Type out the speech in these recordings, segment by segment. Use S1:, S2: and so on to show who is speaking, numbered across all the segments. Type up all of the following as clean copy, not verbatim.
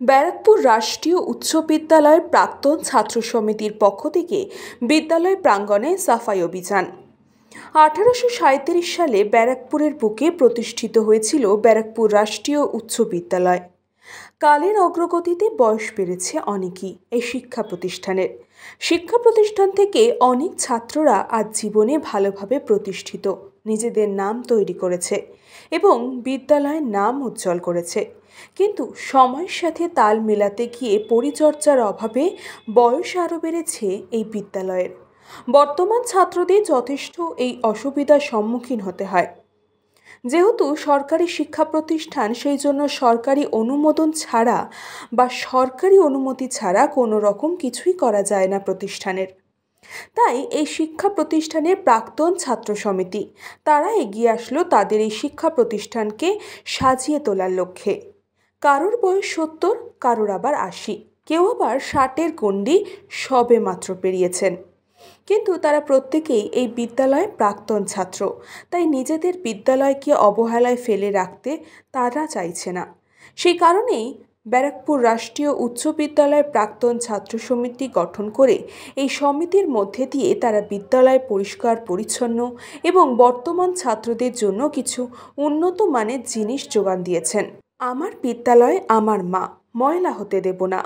S1: ব্যারাকপুর রাষ্ট্রীয় উচ্চ বিদ্যালয়ের প্রাক্তন ছাত্র সমিতির পক্ষ থেকে বিদ্যালয় প্রাঙ্গণে সাফাই অভিযান। 1837 সালে ব্যারাকপুরের বুকে প্রতিষ্ঠিত হয়েছিল ব্যারাকপুর রাষ্ট্রীয় উচ্চ বিদ্যালয়। কালের অগ্রগতিতে বয়স বেড়েছে অনেকই এই শিক্ষা প্রতিষ্ঠান থেকে অনেক ছাত্ররা আজ জীবনে ভালোভাবে প্রতিষ্ঠিত, নিজেদের নাম তৈরি করেছে এবং বিদ্যালয়ের নাম উজ্জ্বল করেছে। কিন্তু সময়ের সাথে তাল মেলাতে গিয়ে পরিচর্যার অভাবে বয়স আরও বেড়েছে এই বিদ্যালয়ের। বর্তমান ছাত্রদের যথেষ্ট এই অসুবিধার সম্মুখীন হতে হয়। যেহেতু সরকারি শিক্ষা প্রতিষ্ঠান, সেই জন্য সরকারি অনুমোদন ছাড়া বা সরকারি অনুমতি ছাড়া কোনো রকম কিছুই করা যায় না প্রতিষ্ঠানের। তাই এই শিক্ষা প্রতিষ্ঠানের প্রাক্তন ছাত্র সমিতি তারা এগিয়ে আসলো তাদের এই শিক্ষা প্রতিষ্ঠানকে সাজিয়ে তোলার লক্ষ্যে। কারোর বয়স 70, কারোর আবার 80, কেউ আবার 60-এর গণ্ডি সবে মাত্র পেরিয়েছেন। কিন্তু তারা প্রত্যেকেই এই বিদ্যালয়ে প্রাক্তন ছাত্র, তাই নিজেদের বিদ্যালয়কে অবহেলায় ফেলে রাখতে তারা চাইছে না। সেই কারণেই ব্যারাকপুর রাষ্ট্রীয় উচ্চ বিদ্যালয়ের প্রাক্তন ছাত্র সমিতি গঠন করে এই সমিতির মধ্যে দিয়ে তারা বিদ্যালয় পরিষ্কার পরিচ্ছন্ন এবং বর্তমান ছাত্রদের জন্য কিছু উন্নত মানের জিনিস যোগান দিয়েছেন। আমার বিদ্যালয় আমার মা, ময়লা হতে দেব না,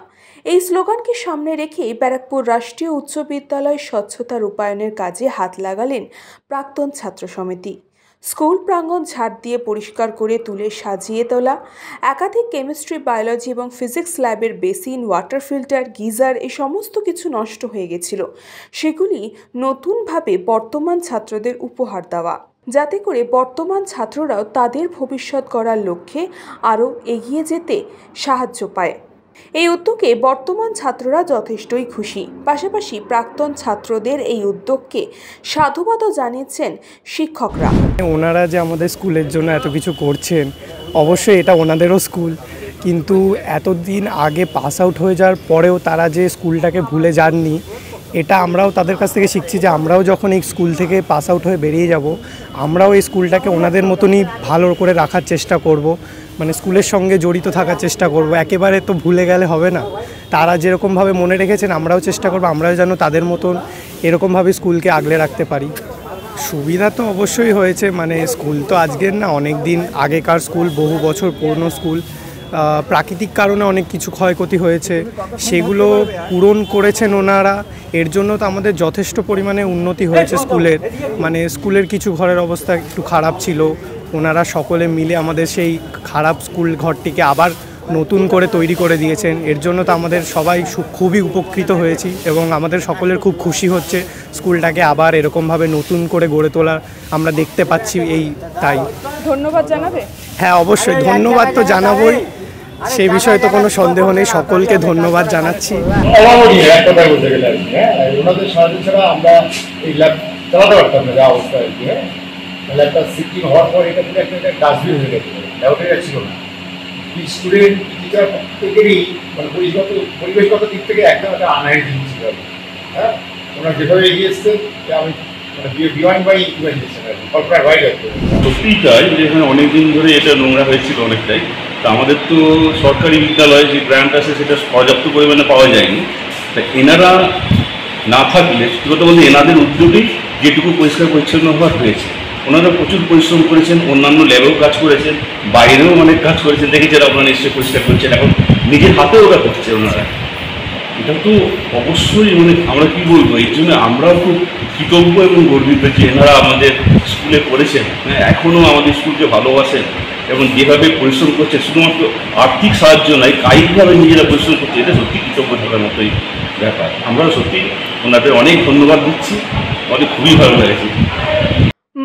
S1: এই স্লোগানকে সামনে রেখেই ব্যারাকপুর রাষ্ট্রীয় উচ্চ বিদ্যালয় স্বচ্ছতা রূপায়ণের কাজে হাত লাগালেন প্রাক্তন ছাত্র সমিতি। স্কুল প্রাঙ্গণ ঝাড় দিয়ে পরিষ্কার করে তুলে সাজিয়ে তোলা, একাধিক কেমিস্ট্রি, বায়োলজি এবং ফিজিক্স ল্যাবের বেসিন, ওয়াটার ফিল্টার, গিজার এই সমস্ত কিছু নষ্ট হয়ে গেছিল, সেগুলি নতুনভাবে বর্তমান ছাত্রদের উপহার দেওয়া, যাতে করে বর্তমান ছাত্ররাও তাদের ভবিষ্যৎ গড়ার লক্ষ্যে আরও এগিয়ে যেতে সাহায্য পায়। এই উদ্যোগে বর্তমান ছাত্ররা যথেষ্টই খুশি। পাশাপাশি প্রাক্তন ছাত্রদের এই উদ্যোগকে সাধুবাদও জানিয়েছেন শিক্ষকরা।
S2: ওনারা যে আমাদের স্কুলের জন্য এত কিছু করছেন, অবশ্যই এটা ওনাদেরও স্কুল, কিন্তু এতদিন আগে পাস আউট হয়ে যাওয়ার পরেও তারা যে স্কুলটাকে ভুলে যাননি, এটা আমরাও তাদের কাছ থেকে শিখছি যে আমরাও যখন এই স্কুল থেকে পাস আউট হয়ে বেরিয়ে যাব, আমরাও এই স্কুলটাকে ওনাদের মতনই ভালো করে রাখার চেষ্টা করব, মানে স্কুলের সঙ্গে জড়িত থাকার চেষ্টা করব। একেবারে তো ভুলে গেলে হবে না। তারা যেরকমভাবে মনে রেখেছেন আমরাও চেষ্টা করব আমরাও যেন তাদের মতন এরকমভাবে স্কুলকে আগলে রাখতে পারি। সুবিধা তো অবশ্যই হয়েছে, মানে স্কুল তো আজকের না, অনেক দিন আগেকার স্কুল, বহু বছর পুরনো স্কুল। প্রাকৃতিক কারণে অনেক কিছু ক্ষয়ক্ষতি হয়েছে, সেগুলো পূরণ করেছেন ওনারা। এর জন্য তো আমাদের যথেষ্ট পরিমাণে উন্নতি হয়েছে স্কুলের। মানে স্কুলের কিছু ঘরের অবস্থা একটু খারাপ ছিল, ওনারা সকলে মিলে আমাদের সেই খারাপ স্কুল ঘরটিকে আবার নতুন করে তৈরি করে দিয়েছেন। এর জন্য তো আমাদের সবাই খুবই উপকৃত হয়েছি এবং আমাদের সকলের খুব খুশি হচ্ছে স্কুলটাকে আবার এরকমভাবে নতুন করে গড়ে তোলা আমরা দেখতে পাচ্ছি। তাই
S1: ধন্যবাদ জানাবে?
S2: হ্যাঁ, অবশ্যই ধন্যবাদ তো জানাবোই, সেই বিষয়ে তো কোনো সন্দেহ নেই। সকলকে ধন্যবাদ জানাচ্ছি।
S3: স্কুলের টিচার প্রত্যেকেরই মানে পরিবেশগত দিক থেকে একদম একটা আনহাইজিন ছিল। হ্যাঁ, ওনারা যেভাবে এগিয়ে এসছে আমি
S4: সত্যিই তাই যে এখানে অনেকদিন ধরে এটা নোংরা হয়েছিল অনেকটাই। তা আমাদের তো সরকারি বিদ্যালয়ে যে গ্রান্ট আছে সেটা পর্যাপ্ত পরিমাণে পাওয়া যায়নি। তা এনারা না থাকলে সত্যি কথা বলতে এনাদের উদ্যোগেই যেটুকু পরিষ্কার পরিচ্ছন্ন হওয়ার হয়েছে। ওনারা প্রচুর পরিশ্রম করেছেন, অন্যান্য ল্যাবেও কাজ করেছেন, বাইরেও অনেক কাজ করেছেন, দেখেছেন আপনারা নিশ্চয়ই পরিষ্কার করছেন, এখন নিজের হাতে ওরা করছে ওনারা। এটা তো অবশ্যই মানে আমরা কী বলবো, এই জন্য আমরাও খুব কৃতজ্ঞ এবং গর্বিত যে এনারা আমাদের স্কুলে পড়েছেন, হ্যাঁ, এখনও আমাদের স্কুলকে ভালোবাসেন এবং যেভাবে পরিশ্রম করছে, শুধুমাত্র আর্থিক সাহায্য নয়, কায়িকভাবে নিজেরা পরিশ্রম করছে, এটা সত্যি কৃতজ্ঞ থাকার মতোই ব্যাপার। আমরাও সত্যি ওনাদের অনেক ধন্যবাদ দিচ্ছি, আমাদের খুবই ভালো লাগছে।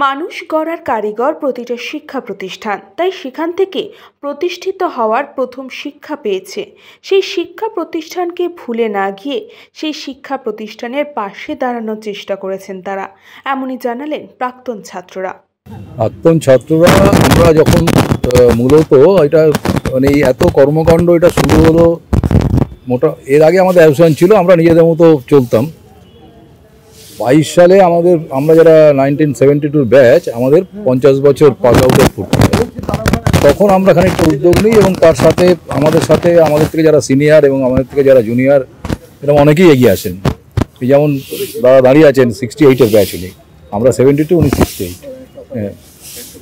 S1: মানুষ গড়ার কারিগর প্রতিটা শিক্ষা প্রতিষ্ঠান, তাই সেখান থেকে প্রতিষ্ঠিত হওয়ার প্রথম শিক্ষা পেয়েছে। সেই শিক্ষা প্রতিষ্ঠানকে ভুলে না গিয়ে সেই শিক্ষা প্রতিষ্ঠানের পাশে দাঁড়ানোর চেষ্টা করেছেন তারা, এমনই জানালেন প্রাক্তন ছাত্ররা।
S5: আমরা যখন মূলত এটা মানে এত কর্মকাণ্ড এটা শুরু হলো, এর আগে আমাদের অ্যাসোসিয়েশন ছিল, আমরা নিজেদের মতো চলতাম। 22 সালে আমরা যারা 1972 ব্যাচ, আমাদের 50 বছর পাস আউটের পূর্তি। তখন আমরা খানিকটা উদ্যোগ নিই এবং তার সাথে আমাদের থেকে যারা সিনিয়র এবং আমাদের থেকে যারা জুনিয়র এরকম অনেকেই এগিয়ে আসেন। এই যেমন দাদা দাঁড়িয়ে আছেন 68-এর ব্যাচ উনি, আমরা 72, উনি 68। হ্যাঁ,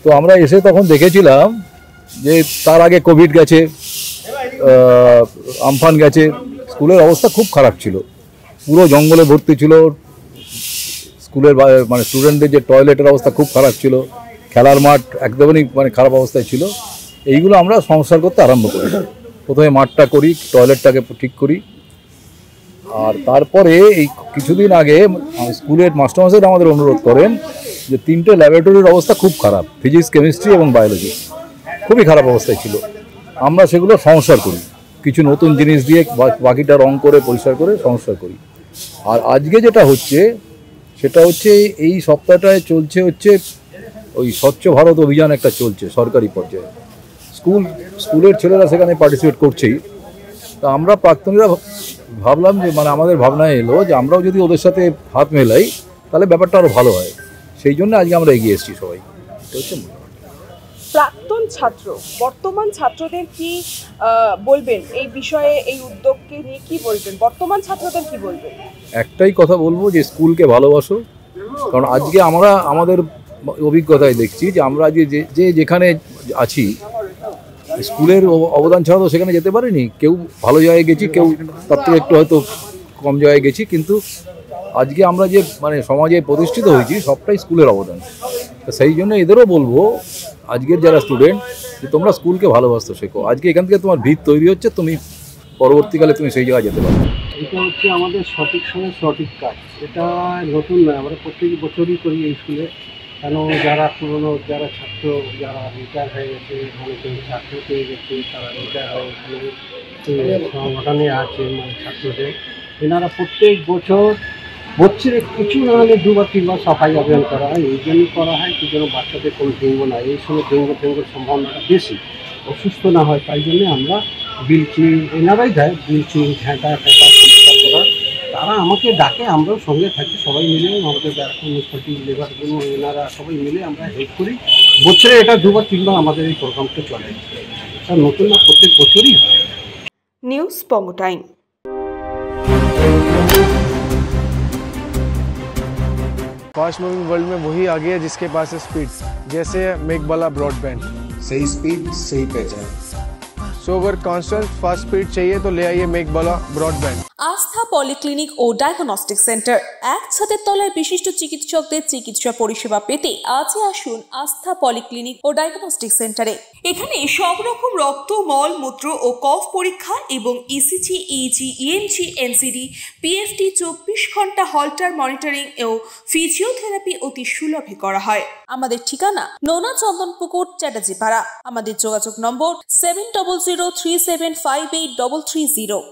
S5: তো আমরা এসে তখন দেখেছিলাম যে তার আগে কোভিড গেছে, আমফান গেছে, স্কুলের অবস্থা খুব খারাপ ছিল, পুরো জঙ্গলে ভর্তি ছিল, স্কুলের মানে স্টুডেন্টদের যে টয়লেটের অবস্থা খুব খারাপ ছিল, খেলার মাঠ একদমই মানে খারাপ অবস্থায় ছিল। এইগুলো আমরা সংস্কার করতে আরম্ভ করি। প্রথমে মাঠটা করি, টয়লেটটাকে ঠিক করি, আর তারপরে এই কিছুদিন আগে স্কুলের মাস্টারমশাইরা আমাদের অনুরোধ করেন যে 3টে ল্যাবরেটরির অবস্থা খুব খারাপ, ফিজিক্স, কেমিস্ট্রি এবং বায়োলজি খুবই খারাপ অবস্থায় ছিল। আমরা সেগুলো সংস্কার করি, কিছু নতুন জিনিস দিয়ে বাকিটা রং করে পরিষ্কার করে সংস্কার করি। আর আজকে যেটা হচ্ছে সেটা হচ্ছে এই সপ্তাহটায় চলছে হচ্ছে ওই স্বচ্ছ ভারত অভিযান একটা চলছে সরকারি পর্যায়ে, স্কুলের ছেলেরা সেখানে পার্টিসিপেট করছেই। তা আমরা প্রাক্তনীরা ভাবলাম যে মানে আমাদের ভাবনায় এলো যে আমরাও যদি ওদের সাথে হাত মেলাই তাহলে ব্যাপারটা আরও ভালো হয়, সেই জন্য আজকে আমরা এগিয়ে এসেছি সবাই। এটা হচ্ছে
S1: প্রাক্তন ছাত্র, বর্তমান ছাত্রদের কি বলবেন এই বিষয়ে, এই উদ্যোগকে নিয়ে কি বলবেন? বর্তমান ছাত্রদের কি বলবেন?
S5: একটাই কথা বলবো যে স্কুলকে ভালোবাসো, কারণ আজকে আমরা আমাদের অভিজ্ঞতায় দেখছি যে আমরা আজকে যে যেখানে আছি স্কুলের অবদান ছাড়া তো সেখানে যেতে পারিনি। কেউ ভালো জায়গায় গেছি, কেউ তার থেকে একটু হয়তো কম জায়গায় গেছি, কিন্তু আজকে আমরা যে মানে সমাজে প্রতিষ্ঠিত হয়েছি সবটাই স্কুলের অবদান। সেই জন্য এদেরও বলবো আজকের যারা স্টুডেন্ট যে তোমরা স্কুলকে ভালোবাসতে শেখো। আজকে এখান থেকে তোমার ভিত তৈরি হচ্ছে, তুমি পরবর্তীকালে তুমি সেই জায়গায় যেতে পারো।
S6: এটা হচ্ছে আমাদের সঠিক সময় সঠিক কাজ। এটা নতুন নয়, আমরা প্রত্যেক বছরই করি এই স্কুলে। কেন যারা পুরনো যারা ছাত্র যারা রিটায়ার হয়ে গেছে, অনেকে চাকরি পেয়ে গেছে, তারা রিটায়ার হয়ে এখানে সংগঠনে আছে মানে ছাত্রদের, এনারা প্রত্যেক বছরে কিছু না হলে 2 বা 3 বার সাফাই অভিযান করা হয়। এই জন্য করা হয় কি যেন বাচ্চাদের কোনো ডেঙ্গু না, এই সময় ডেঙ্গুর সম্ভাবনাটা বেশি, অসুস্থ না হয়। তাই জন্যে আমরা ব্লিচিং এনারাই দেয়, ব্লিচিং ঝাঁটা পরিষ্কার করা। তারা আমাকে ডাকে, আমরাও সঙ্গে থাকি, সবাই মিলে আমাদের মিউনিসিপ্যালিটি লেবারগুলো এনারা সবাই মিলে আমরা হেল্প করি। বছরে এটা 2 বা 3 বার আমাদের এই প্রোগ্রামটা চলে। এটা নতুন না, প্রত্যেক বছরই হয়।
S1: নিউজ বঙ্গ টাইম।
S2: फास्ट मूविंग वर्ल्ड में वही आगे है जिसके पास है स्पीड, जैसे मेघबाला ब्रॉडबैंड।
S7: सही स्पीड सही पहचान।
S2: सो अगर कांस्टेंट फास्ट स्पीड चाहिए तो ले आइए मेघबाला ब्रॉडबैंड।
S1: আস্থা পলিক্লিনিক ও ডায়াগনস্টিক সেন্টার, এক ছাদের তলায় বিশিষ্ট চিকিৎসকদের চিকিৎসা পরিষেবা পেতে আজই আসুন আস্থা পলিক্লিনিক ও ডায়াগনস্টিক সেন্টারে। এখানে সব রকম রক্ত, মল, মূত্র ও কফ পরীক্ষা এবং ECG, easy, EMG, NCD, PFT 24 ঘন্টা হল্টার মনিটরিং ও ফিজিওথেরাপি অতি সুলভে করা হয়। আমাদের ঠিকানা নোনা চন্দনপুকুর, চ্যাটার্জিপাড়া। আমাদের যোগাযোগ নম্বর 7003758330।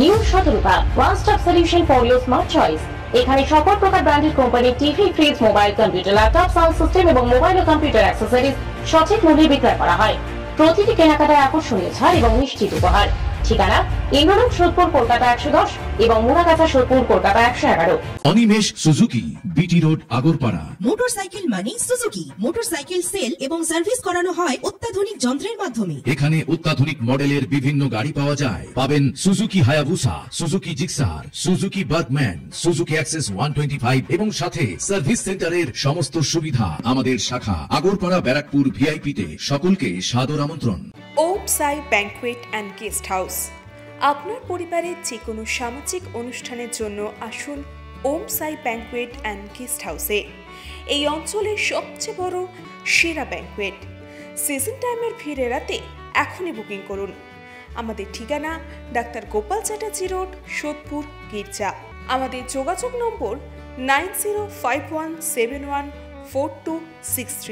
S8: New Shatarupa, one stop solution for your smart choice. এখানে সকল প্রকার ব্র্যান্ডেড কোম্পানির TV, fridge, mobile, computer, laptop, sound system এবং মোবাইল ও কম্পিউটার অ্যাক্সেসরিজ সঠিক মূল্যে বিক্রয় করা হয়। প্রতিটি কেনাকাটায় আকর্ষণীয় ছাড় এবং নিশ্চিত উপহার। ঠিকানা ইন্দ্রলোক, সোদপুর, কলকাতা 110 এবং Muragachha, Sodepur, Kolkata 111।
S9: Animesh Suzuki, BT road, Agarpara.
S10: Motorcycle মানে সুজুকি। মোটরসাইকেল সেল এবং সার্ভিস করানো হয় অত্যাধুনিক যন্ত্রের মাধ্যমে।
S9: এখানে অত্যাধুনিক মডেলের বিভিন্ন গাড়ি পাওয়া যায়। পাবেন Suzuki Hayabusa, Suzuki Gixxer, Suzuki Bergman, Suzuki access 125 এবং সাথে সার্ভিস সেন্টারের সমস্ত সুবিধা। আমাদের শাখা আগরপাড়া, ব্যারাকপুর ভিআইপি তে। সকলকে সাদর আমন্ত্রণ।
S1: ওম সাই ব্যাংকুয়েট অ্যান্ড গেস্ট হাউস। আপনার পরিবারের যে কোনো সামাজিক অনুষ্ঠানের জন্য আসুন ওম সাই ব্যাংকুয়েট অ্যান্ড গেস্ট হাউসে। এই অঞ্চলের সবচেয়ে বড় সেরা ব্যাংকুয়েট। সিজন টাইমের ভিড় এড়াতে এখনই বুকিং করুন। আমাদের ঠিকানা ডাক্তার গোপাল চ্যাটার্জি রোড, সোদপুর, গির্জা। আমাদের যোগাযোগ নম্বর 9051714263।